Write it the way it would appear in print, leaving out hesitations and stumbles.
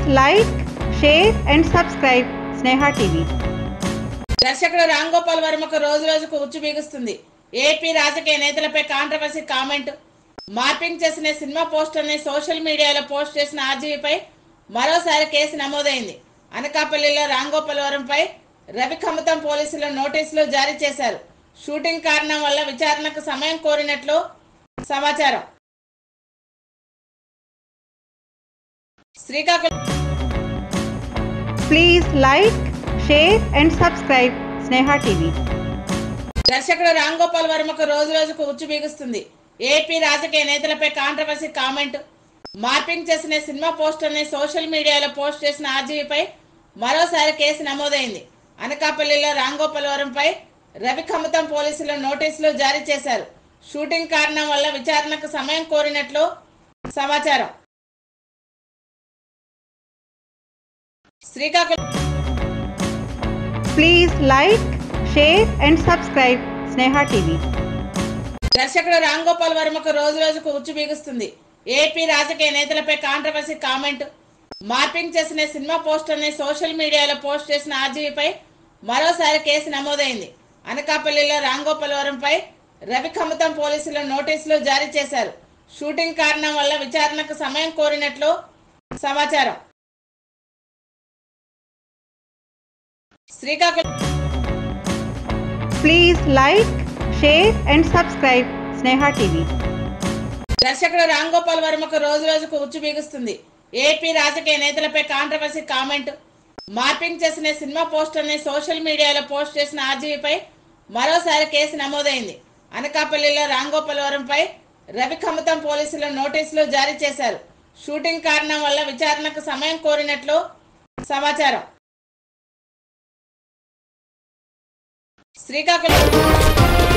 like, share and subscribe Sneha TV. దర్శకుడు రామ్ గోపాల్ వర్మకు రోజు రోజుకు ఉచ్చు బిగుస్తుంది. ఏపీ రాజకీయ నేతలపై కాంట్రవర్సీ కామెంట్. మార్పింగ్ చేసిన సినిమా పోస్టర్ని సోషల్ మీడియాలో పోస్ట్ చేసిన ఆర్జీవీపై మరోసారి కేసు నమోదైంది. అనకాపల్లిలో రామ్ గోపాల్ వర్మపై రవిఖమ్మతం పోలీసులు నోటీసులు జారీ చేశారు. షూటింగ్ కారణం వల్ల విచారణకు సమయం కోరినట్లు సమాచారం. Srikakulam. Please like, share and subscribe Sneha TV. దర్శకుడు రామ్ గోపాల్ వర్మకు రోజు రోజుకు ఉచ్చు బిగుస్తుంది. ఏపీ రాజకీయ నేతలపై కాంట్రవర్సీ కామెంట్. మార్పింగ్ చేసిన సినిమా పోస్టర్ని సోషల్ మీడియాలో పోస్ట్ చేసిన ఆర్జీవీపై మరోసారి కేసు నమోదైంది. అనకాపల్లిలో రామ్ గోపాల్ వర్మపై రవిఖమ్మతం పోలీసులు నోటీసులు జారీ చేశారు. షూటింగ్ కారణం వల్ల విచారణకు సమయం కోరినట్లు సమాచారం. Srikakulam. Please like, share and subscribe Sneha TV. దర్శకుడు రామ్ గోపాల్ వర్మకు రోజు రోజుకు ఉచ్చు బిగుస్తుంది. ఏపీ రాజకీయ నేతలపై కాంట్రవర్సీ కామెంట్. మార్పింగ్ చేసిన సినిమా పోస్టర్ని సోషల్ మీడియాలో పోస్ట్ చేసిన ఆర్జీవీపై మరోసారి కేసు నమోదైంది. అనకాపల్లిలో రామ్ గోపాల్ వర్మపై రవిఖమ్మతం పోలీసులు నోటీసులు జారీ చేశారు. షూటింగ్ కారణం వల్ల విచారణకు సమయం కోరినట్లు సమాచారం. Srikakulam. Please like, share and subscribe Sneha TV. దర్శకుడు రామ్ గోపాల్ వర్మకు రోజు రోజుకు ఉచ్చు బిగుస్తుంది. ఏపీ రాజకీయ నేతలపై కాంట్రవర్సీ కామెంట్. మార్పింగ్ చేసిన సినిమా పోస్టర్ని సోషల్ మీడియాలో పోస్ట్ చేసిన ఆర్జీవీపై మరోసారి కేసు నమోదైంది. అనకాపల్లిలో రామ్ గోపాల్ వర్మపై రవిఖమ్మతం పోలీసులు నోటీసులు జారీ చేశారు. షూటింగ్ కారణం వల్ల విచారణకు సమయం కోరినట్లు సమాచారం. శ్రీకాకుళం.